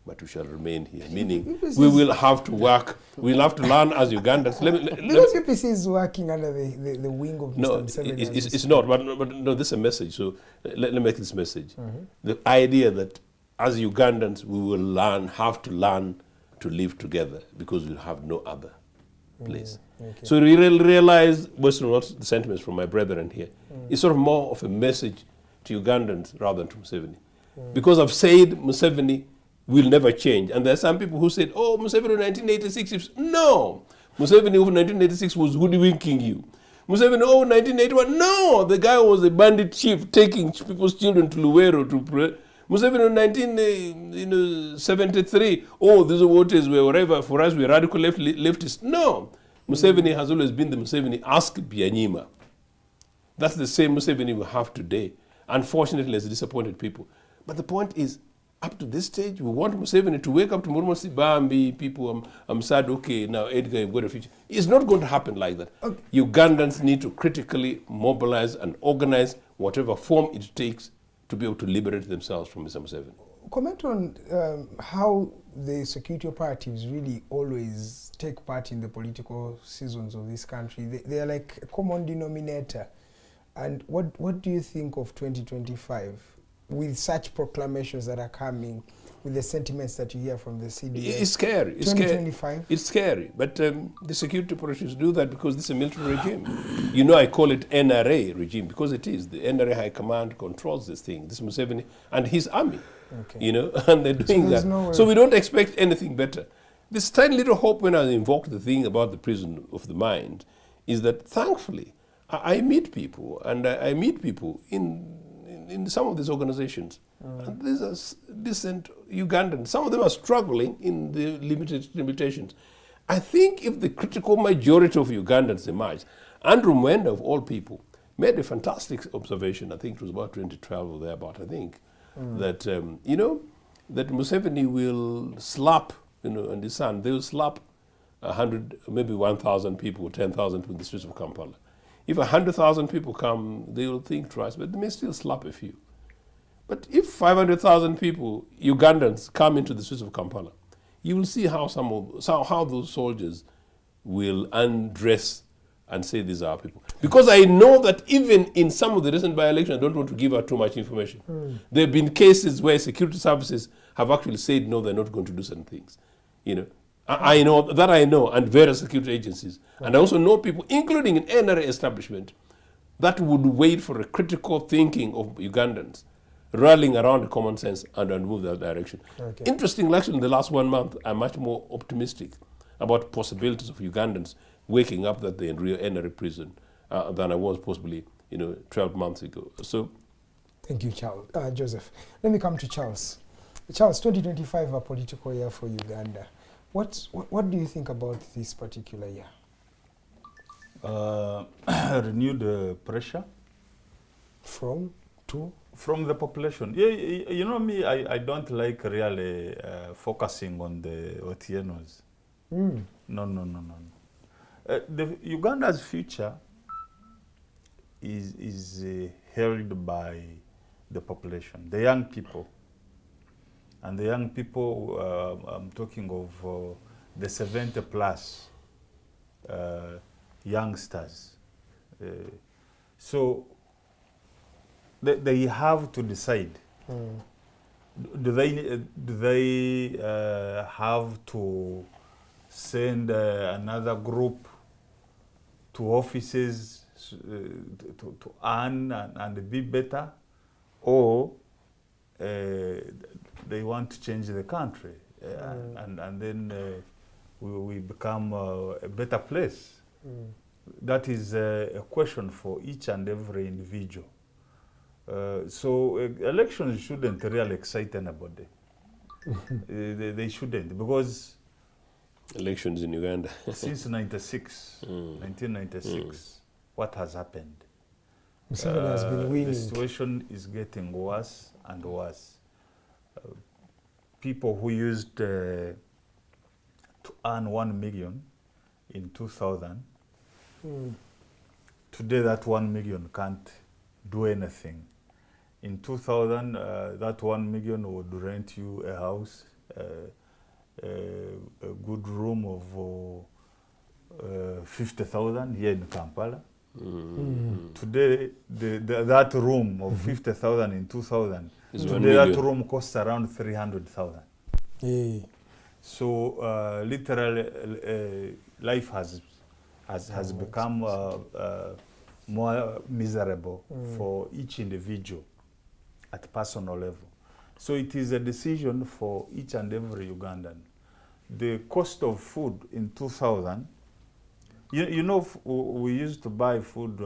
[SPEAKER 3] but we shall remain here. Meaning, we will have to work, we'll have to learn as Ugandans.
[SPEAKER 1] Because UPCE is working under the wing of Mr. Museveni.
[SPEAKER 3] It's not, but no, this is a message, so let me make this message. The idea that as Ugandans, we will have to learn to live together, because we'll have no other place. Okay. So we realize, most of the sentiments from my brethren here, it's sort of more of a message to Ugandans rather than to Museveni. Because I've said Museveni will never change. And there are some people who said, oh, Museveni in 1986, no! Museveni of 1986 was hoodwinking you. Museveni, 1981, no! The guy was a bandit chief taking people's children to Luwero to pray. Museveni in 1973, these waters were wherever, for us we're radical leftists. No! Museveni has always been the Museveni, ask Byanyima. That's the same Museveni we have today. Unfortunately, it's disappointed people. But the point is, up to this stage, we want Museveni to wake up tomorrow and say, Bambi, people, I'm sad, okay, now Edgar, you've got a future. It's not going to happen like that. Okay. Ugandans need to critically mobilize and organize whatever form it takes to be able to liberate themselves from Mr. Museveni.
[SPEAKER 1] Comment on how the security operatives really always take part in the political seasons of this country. They are like a common denominator. And what do you think of 2025 with such proclamations that are coming, with the sentiments that you hear from the CDA?
[SPEAKER 3] It's scary. It's
[SPEAKER 1] 2025?
[SPEAKER 3] It's scary. But the security operatives do that because this is a military regime. I call it NRA regime because it is. The NRA High Command controls this thing, this Museveni and his army. Okay. And they're doing that. So we don't expect anything better. This tiny little hope when I invoke the thing about the prison of the mind is that thankfully I meet people, and I meet people in some of these organizations. And these are decent Ugandans. Some of them are struggling in the limitations. I think if the critical majority of Ugandans emerge, Andrew Mwenda, of all people, made a fantastic observation, I think it was about 2012 or thereabout, I think, that, that Museveni will slap, and his son, they will slap 100, maybe 1,000 people, 10,000 in the streets of Kampala. If 100,000 people come, they will think twice, but they may still slap a few. But if 500,000 people, Ugandans, come into the streets of Kampala, you will see how how those soldiers will undress and say these are our people. Because I know that even in some of the recent by-elections, I don't want to give out too much information. There have been cases where security services have actually said, no, they're not going to do certain things. I know, and various security agencies. And I also know people, including in NRA establishment, that would wait for a critical thinking of Ugandans, rallying around common sense and move that direction. Okay. Interestingly, actually, in the last 1 month, I'm much more optimistic about possibilities of Ugandans waking up that they're in real NRA prison than I was possibly, 12 months ago. So,
[SPEAKER 1] thank you, Charles. Joseph. Let me come to Charles. Charles, 2025 a political year for Uganda. What do you think about this particular year?
[SPEAKER 4] Renewed pressure.
[SPEAKER 1] From
[SPEAKER 4] the population. Yeah, me, I don't like really focusing on the Ochienos. No. Uganda's future is held by the population, the young people. And the young people, I'm talking of the 70 plus youngsters. So they have to decide. Do they have to send another group to offices to earn and be better, or they want to change the country and then we become a better place? That is a question for each and every individual. So elections shouldn't really excite anybody. They shouldn't, because
[SPEAKER 3] elections in Uganda
[SPEAKER 4] since 1996, what has happened?
[SPEAKER 1] Museveni has been winning.
[SPEAKER 4] The situation is getting worse and worse. People who used to earn 1 million in 2000, today that 1 million can't do anything. In 2000, that 1 million would rent you a house, a good room of 50,000 here in Kampala. Today, that room of 50,000 in 2000, today that room costs around 300,000. So literally, life has become more miserable for each individual at personal level. So it is a decision for each and every Ugandan. The cost of food in 2000, you know, we used to buy food,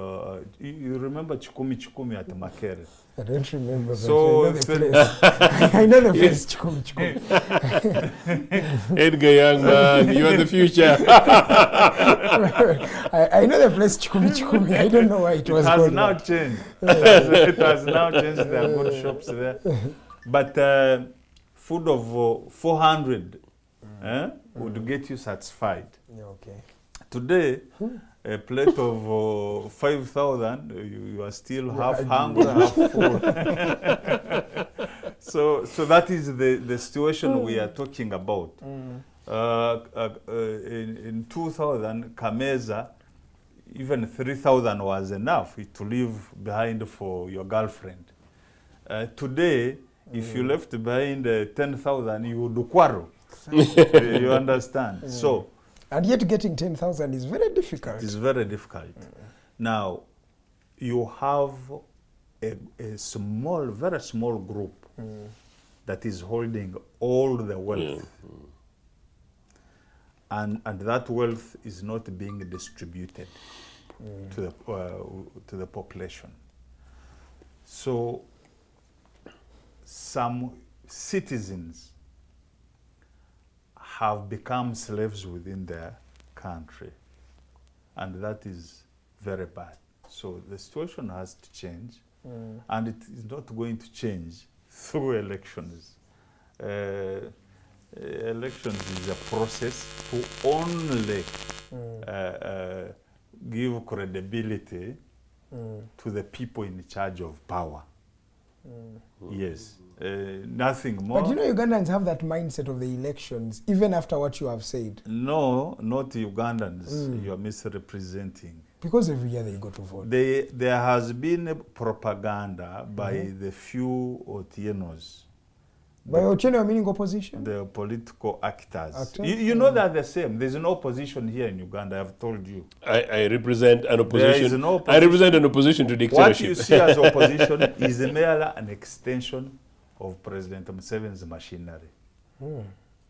[SPEAKER 4] you remember chikumi at Makere?
[SPEAKER 1] I don't remember,
[SPEAKER 4] so
[SPEAKER 1] but I know the place. I know the place, chikumi.
[SPEAKER 3] Edgar, young man, you are the future.
[SPEAKER 1] I know the place, chikumi. I don't know why it was
[SPEAKER 4] has
[SPEAKER 1] called
[SPEAKER 4] now
[SPEAKER 1] that.
[SPEAKER 4] changed. It has now changed. There are good shops there. But food of 400 would get you satisfied.
[SPEAKER 1] Okay.
[SPEAKER 4] Today, a plate of 5,000, you are still half hungry, half full. So that is the situation we are talking about. In 2000, Kameza, even 3,000 was enough to leave behind for your girlfriend. Today, if you left behind 10,000, you would quarrel. You understand? So.
[SPEAKER 1] And yet getting 10,000 is very difficult.
[SPEAKER 4] It is very difficult. Now, you have a small, very small group that is holding all the wealth. And that wealth is not being distributed to the population. So some citizens have become slaves within their country, and that is very bad. So the situation has to change, and it is not going to change through elections. Elections is a process to only give credibility to the people in charge of power. Yes. Nothing more.
[SPEAKER 1] But you know, Ugandans have that mindset of the elections, even after what you have said.
[SPEAKER 4] No, not Ugandans. You are misrepresenting.
[SPEAKER 1] Because every year they go to vote.
[SPEAKER 4] There has been propaganda by the few Ochienos.
[SPEAKER 1] By Ochieno, meaning opposition?
[SPEAKER 4] The political actors. You know they're the same. There's no opposition here in Uganda, I've told you.
[SPEAKER 3] I represent an opposition.
[SPEAKER 4] There is no opposition.
[SPEAKER 3] I represent an opposition to dictatorship.
[SPEAKER 4] What you see as opposition is merely an extension of President Museveni's machinery.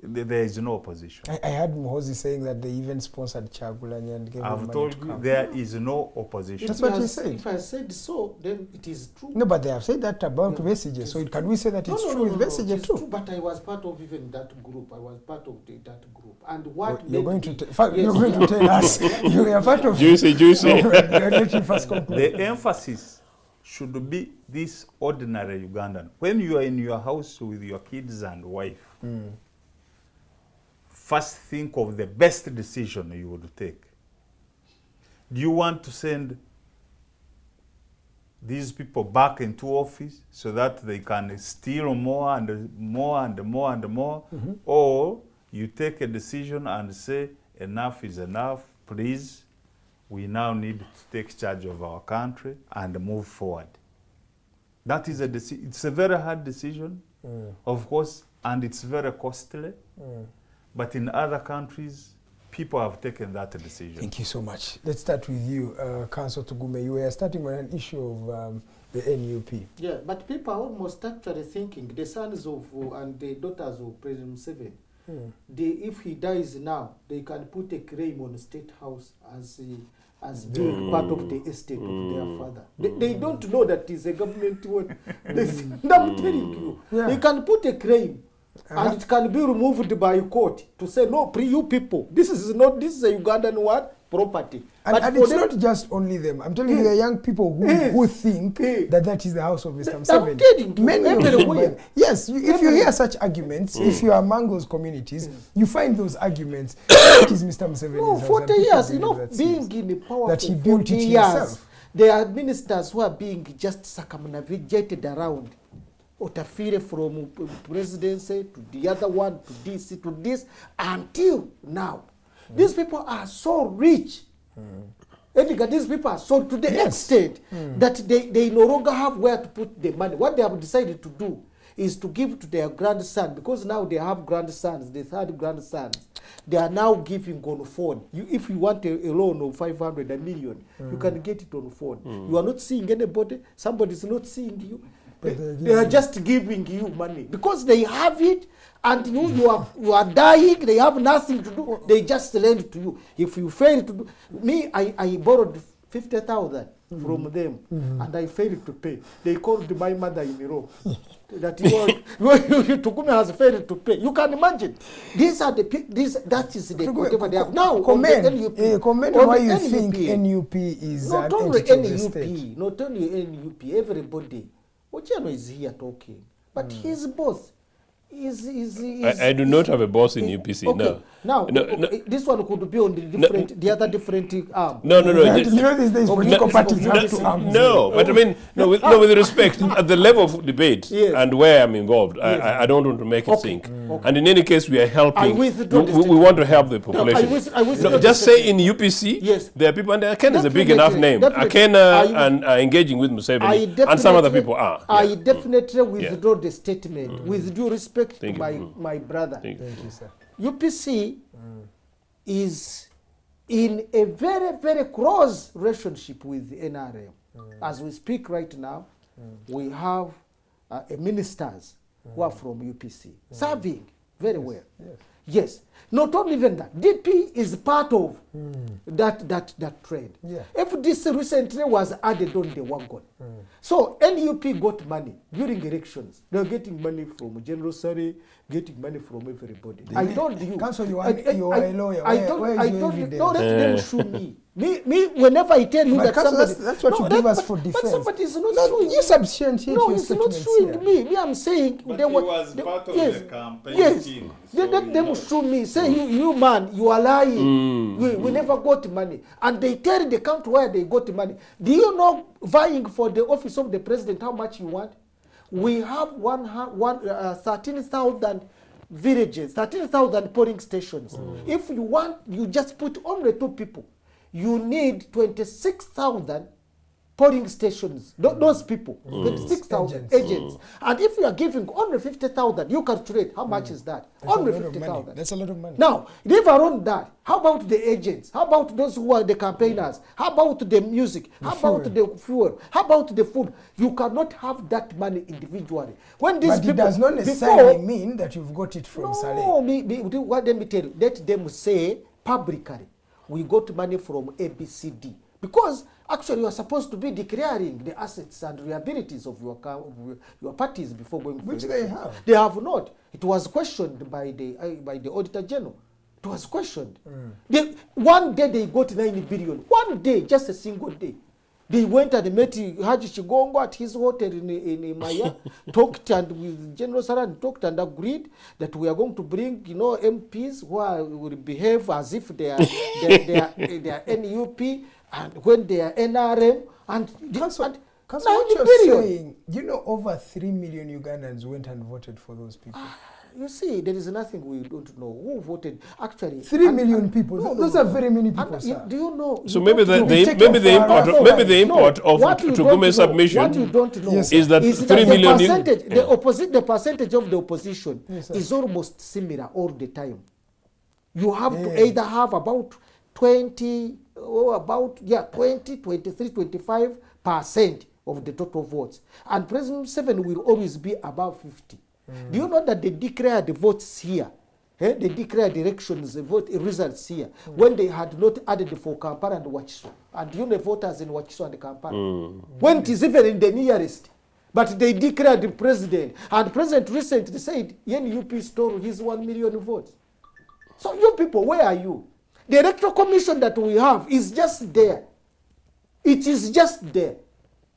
[SPEAKER 4] There is no opposition.
[SPEAKER 1] I heard Muhoozi saying that they even sponsored Kyagulanyi and gave him
[SPEAKER 4] I've
[SPEAKER 1] money
[SPEAKER 4] told
[SPEAKER 1] to
[SPEAKER 4] you
[SPEAKER 1] come.
[SPEAKER 4] there is no opposition.
[SPEAKER 1] That's what he said.
[SPEAKER 2] If I said so, then it is true.
[SPEAKER 1] No, but they have said that about Besigye. So can we say that it's true with Besigye
[SPEAKER 2] it's
[SPEAKER 1] too?
[SPEAKER 2] true, but I was part of even that group. I was part of that group. And what
[SPEAKER 1] You're going
[SPEAKER 2] made
[SPEAKER 1] to
[SPEAKER 2] me-
[SPEAKER 1] you're going to tell us you are part of
[SPEAKER 3] Juicy.
[SPEAKER 1] Let me first conclude.
[SPEAKER 4] The emphasis should be this ordinary Ugandan. When you are in your house with your kids and wife, first think of the best decision you would take. Do you want to send these people back into office so that they can steal more and more and more and more, or you take a decision and say, enough is enough, please, we now need to take charge of our country and move forward. That is a decision. It's a very hard decision, of course, and it's very costly. But in other countries, people have taken that decision.
[SPEAKER 1] Thank you so much. Let's start with you, Councillor Tugume. You were starting on an issue of the NUP.
[SPEAKER 2] Yeah, but people are almost actually thinking the sons of and the daughters of President Museveni, if he dies now, they can put a claim on the State House as being part of the estate of their father. They don't know that it's a government word. I'm telling you, they can put a claim. And it can be removed by court to say, no, you people, this is a Ugandan what? Property.
[SPEAKER 1] And it's not just only them. I'm telling you, there are young people who think that is the house of Mr. Museveni. Many of them. Yes, if you hear such arguments, if you are among those communities, you find those arguments. That is Mr. Museveni's
[SPEAKER 2] no,
[SPEAKER 1] house.
[SPEAKER 2] 40 years, being in the power
[SPEAKER 1] that he
[SPEAKER 2] for
[SPEAKER 1] built
[SPEAKER 2] 40
[SPEAKER 1] it
[SPEAKER 2] years,
[SPEAKER 1] himself.
[SPEAKER 2] there are ministers who are being just circumnavigated around. Otafire from presidency to the other one, to this, until now. These people are so rich. These people are so to the extent that they no longer have where to put the money. What they have decided to do is to give to their grandson, because now they have grandsons, the third grandsons. They are now giving on phone. If you want a loan of 500 million, you can get it on phone. You are not seeing anybody. Somebody is not seeing you. They are just giving you money because they have it, and you are dying. They have nothing to do. They just lend to you. If you fail to do, I borrowed 50,000 from them, and I failed to pay. They called my mother in Europe. That Tugume has failed to pay. You can imagine. That is the whatever they have now.
[SPEAKER 1] Comment why you think NUP is
[SPEAKER 2] not
[SPEAKER 1] an
[SPEAKER 2] only
[SPEAKER 1] entity of the state.
[SPEAKER 2] not only NUP. Everybody. Ochieno is here talking, but his boss is
[SPEAKER 3] I do not have a boss in UPC.
[SPEAKER 2] Okay.
[SPEAKER 3] No.
[SPEAKER 2] Now, this one could be on the other different arm.
[SPEAKER 3] No.
[SPEAKER 1] You know these days political parties have to arms.
[SPEAKER 3] No, but I mean, with respect, at the level of debate and where I'm involved, I don't want to make it sink. And in any case, we are helping. We want to help the population. Just say in UPC, there are people, and Akena is a big enough name. Akena are engaging with Museveni, and some other people are.
[SPEAKER 2] I definitely withdraw the statement with due respect to my brother.
[SPEAKER 3] Thank you,
[SPEAKER 1] sir.
[SPEAKER 2] UPC is in a very, very close relationship with the NRM. As we speak right now, we have ministers who are from UPC serving very well. Yes. Not only even that, DP is part of that trend. If this recently was added on the wagon, so NUP got money during elections. They're getting money from General Sari, getting money from everybody. I told you.
[SPEAKER 1] Council, you are a lawyer.
[SPEAKER 2] I told you. No, let them sue me. Me, whenever I tell you that somebody...
[SPEAKER 1] That's what you give us for defense.
[SPEAKER 2] But somebody is not suing me.
[SPEAKER 1] You substantiate your statements.
[SPEAKER 2] He's not suing me. Me, I'm saying...
[SPEAKER 4] But he was part of the campaign team.
[SPEAKER 2] So let them sue me. Say, you man, you are lying. We never got money. And they tell the country where they got money. Do you know, vying for the office of the president, how much you want? We have 13,000 villages, 13,000 polling stations. If you want, you just put only 2 people. You need 26,000 polling stations. Those people, 26,000 agents. And if you are giving only 50,000, you calculate how much is that?
[SPEAKER 1] That's
[SPEAKER 2] only
[SPEAKER 1] 50,000. That's a lot of money.
[SPEAKER 2] Now, leave alone that. How about the agents? How about those who are the campaigners? How about the music? How about the fuel? How about the food? You cannot have that money individually. When these
[SPEAKER 1] but it does not necessarily mean that you've got it from Saleh.
[SPEAKER 2] No, what let me tell you, let them say publicly, we got money from ABCD. Because actually you are supposed to be declaring the assets and liabilities of your parties before going for election.
[SPEAKER 1] They have.
[SPEAKER 2] They have not. It was questioned by the Auditor General. It was questioned. One day they got 9 billion. One day, just a single day. They went and met Haji Chigongo at his hotel in Maya, talked and with General Saran, talked and agreed that we are going to bring, MPs who will behave as if they are NUP, and when they are NRM,
[SPEAKER 1] Because
[SPEAKER 2] 90
[SPEAKER 1] what you're
[SPEAKER 2] billion.
[SPEAKER 1] saying, you know, over 3 million Ugandans went and voted for those people.
[SPEAKER 2] You see, there is nothing we don't know. Who voted? Actually,
[SPEAKER 1] 3 million people. Those are very many people,
[SPEAKER 2] And
[SPEAKER 1] sir.
[SPEAKER 2] do you know?
[SPEAKER 3] So
[SPEAKER 2] you
[SPEAKER 3] maybe
[SPEAKER 2] don't
[SPEAKER 3] the
[SPEAKER 2] know.
[SPEAKER 3] maybe the import of
[SPEAKER 2] What you don't
[SPEAKER 3] Tugume's
[SPEAKER 2] know-
[SPEAKER 3] submission
[SPEAKER 2] What you don't know
[SPEAKER 1] Yes,
[SPEAKER 3] is that
[SPEAKER 2] is
[SPEAKER 3] 3
[SPEAKER 2] that
[SPEAKER 3] million.
[SPEAKER 2] the percentage of the opposition
[SPEAKER 1] Yes, sir.
[SPEAKER 2] is almost similar all the time. You have to
[SPEAKER 1] Yeah.
[SPEAKER 2] either have about 20 or about 20, 23, 25% of the total votes, and President Museveni will always be above 50. Do you know that they declared the votes here? They declared elections, the vote results here, when they had not added for Kampala and Wakiso, and you know voters in Wakiso and Kampala, when it is even in the nearest. But they declared the president, and the president recently said, UP stole his 1 million votes. So you people, where are you? The electoral commission that we have is just there. It is just there.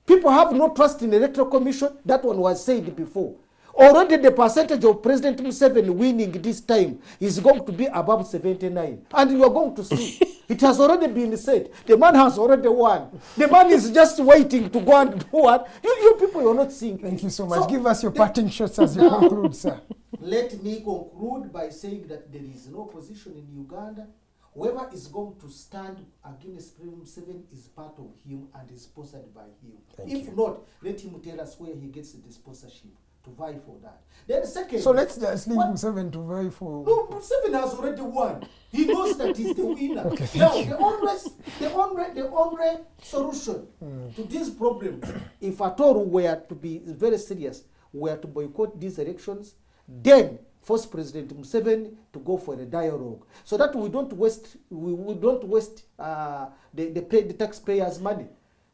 [SPEAKER 2] People have no trust in the electoral commission. That one was said before. Already the percentage of President Museveni winning this time is going to be above 79. And you are going to see. It has already been said. The man has already won. The man is just waiting to go and do what? You people, you're not seeing.
[SPEAKER 1] Thank you so much.
[SPEAKER 2] So,
[SPEAKER 1] Give us your parting shots as you conclude, sir.
[SPEAKER 2] let me conclude by saying that there is no opposition in Uganda. Whoever is going to stand against President Museveni is part of him and is sponsored by him. If not, let him tell us where he gets the sponsorship to vie for that. Then second,
[SPEAKER 1] So let's just leave
[SPEAKER 2] what-
[SPEAKER 1] Museveni to vie for...
[SPEAKER 2] No, Museveni has already won. He knows that he's the winner.
[SPEAKER 1] Okay, thank
[SPEAKER 2] Now,
[SPEAKER 1] you.
[SPEAKER 2] the only solution to this problem, if at all we were to be very serious, we are to boycott these elections, then force President Museveni to go for a dialogue, so that we don't waste the taxpayers' money.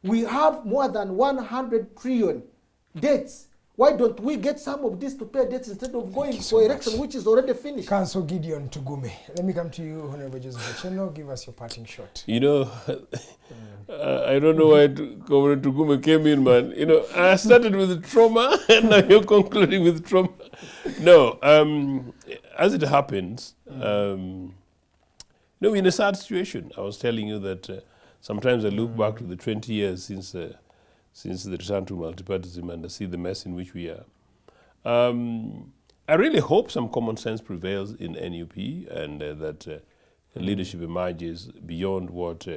[SPEAKER 2] We have more than 100 trillion debts. Why don't we get some of this to pay debts instead of going
[SPEAKER 1] you so
[SPEAKER 2] for election,
[SPEAKER 1] much.
[SPEAKER 2] which is already finished?
[SPEAKER 1] Council Gideon Tugume. Let me come to you, Honorable Joseph Ochieno. Give us your parting shot.
[SPEAKER 3] You know, I don't know why Comrade Tugume came in, man. You know, I started with trauma, and now you're concluding with trauma. No, as it happens, we're in a sad situation. I was telling you that sometimes I look back to the 20 years since the return to multipartyism and I see the mess in which we are. I really hope some common sense prevails in NUP and that leadership emerges beyond what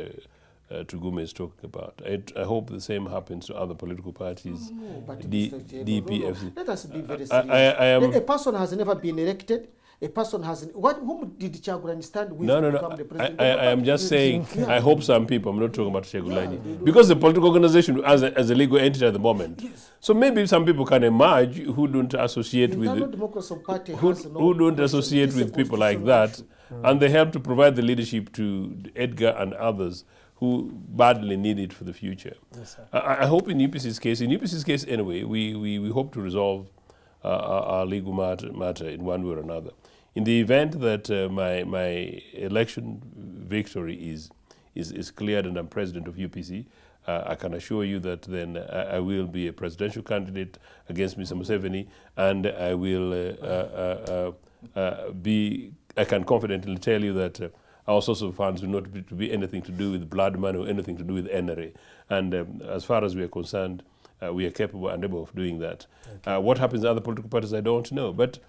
[SPEAKER 3] Tugume is talking about. I hope the same happens to other political parties.
[SPEAKER 2] But
[SPEAKER 3] DPFC.
[SPEAKER 2] Let us be very serious.
[SPEAKER 3] I am.
[SPEAKER 2] A person has never been elected. A person has. Whom did Kyagulanyi stand with to become the president?
[SPEAKER 3] I am just saying, I hope some people, I'm not talking about Kyagulanyi, because the political organization as a legal entity at the moment.
[SPEAKER 2] Yes.
[SPEAKER 3] So maybe some people can emerge who don't associate
[SPEAKER 2] The
[SPEAKER 3] with
[SPEAKER 2] National
[SPEAKER 3] it.
[SPEAKER 2] Democratic Party
[SPEAKER 3] Who
[SPEAKER 2] has no
[SPEAKER 3] don't associate
[SPEAKER 2] This is a
[SPEAKER 3] with people like that,
[SPEAKER 2] constitutional
[SPEAKER 3] and they help to provide the leadership to Edgar and others who badly need it for the future.
[SPEAKER 1] Yes, sir.
[SPEAKER 3] I hope in UPC's case anyway, we hope to resolve our legal matter in one way or another. In the event that my election victory is cleared and I'm president of UPC, I can assure you that then I will be a presidential candidate against Mr. Museveni, and I will I can confidently tell you that our source of funds will not be anything to do with blood money or anything to do with NRA. And as far as we are concerned, we are capable and able of doing that. What happens in other political parties, I don't know. But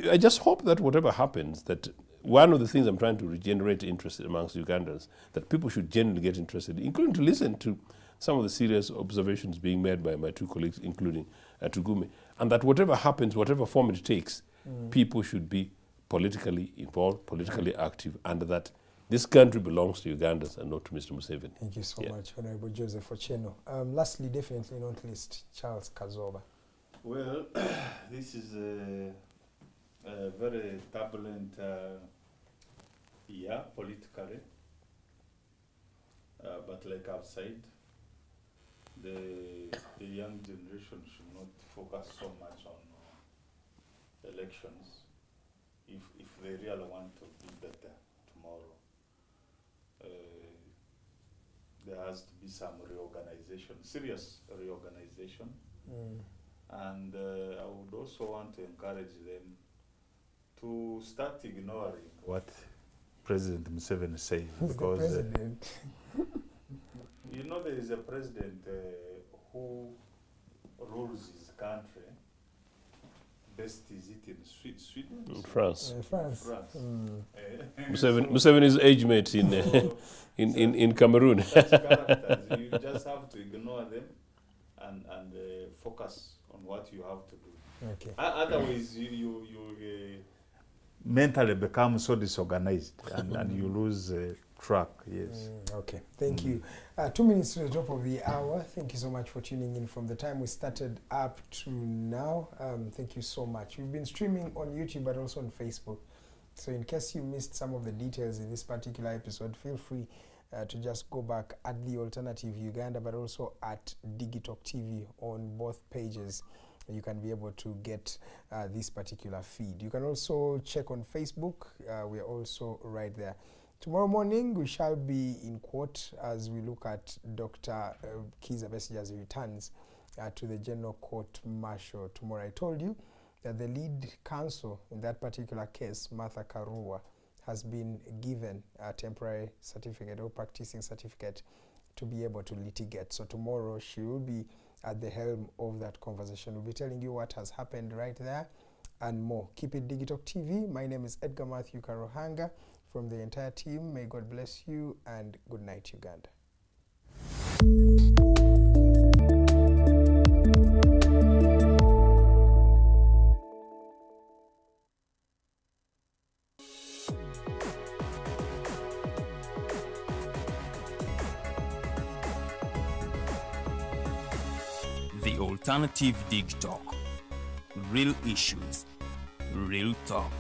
[SPEAKER 3] I just hope that whatever happens, that one of the things I'm trying to regenerate interest amongst Ugandans, that people should genuinely get interested, including to listen to some of the serious observations being made by my two colleagues, including Tugume, and that whatever happens, whatever form it takes, people should be politically involved, politically active, and that this country belongs to Ugandans and not to Mr. Museveni.
[SPEAKER 1] Thank you so much, Honorable Joseph Ochieno. Lastly, definitely not least, Charles Kazooba.
[SPEAKER 4] Well, this is a very turbulent year politically, but like I've said, the young generation should not focus so much on elections if they really want to be better tomorrow. There has to be some reorganization, serious reorganization. And I would also want to encourage them to start ignoring what President Museveni says.
[SPEAKER 1] Who's
[SPEAKER 4] Because
[SPEAKER 1] the president?
[SPEAKER 4] you know, there is a president who rules his country. Best is it in Sweden?
[SPEAKER 3] In France.
[SPEAKER 1] France.
[SPEAKER 4] France.
[SPEAKER 3] Museveni's age mate in in Cameroon.
[SPEAKER 4] Such characters, you just have to ignore them and focus on what you have to do.
[SPEAKER 1] Okay.
[SPEAKER 4] Otherwise, you mentally become so disorganized and you lose track. Yes.
[SPEAKER 1] Okay, thank you. 2 minutes to the top of the hour. Thank you so much for tuning in from the time we started up to now. Thank you so much. We've been streaming on YouTube but also on Facebook. So in case you missed some of the details in this particular episode, feel free to just go back at The Alternative Uganda but also at Digitalk TV on both pages. You can be able to get this particular feed. You can also check on Facebook. We are also right there. Tomorrow morning, we shall be in court as we look at Dr. Kizza Besigye's returns to the General Court Martial tomorrow. I told you that the lead counsel in that particular case, Martha Karua, has been given a temporary certificate or practicing certificate to be able to litigate. So tomorrow, she will be at the helm of that conversation. We'll be telling you what has happened right there and more. Keep it Digitalk TV. My name is Edgar Matthew Karohanga. From the entire team, may God bless you and good night, Uganda.
[SPEAKER 5] The Alternative Digitalk. Real issues, real talk.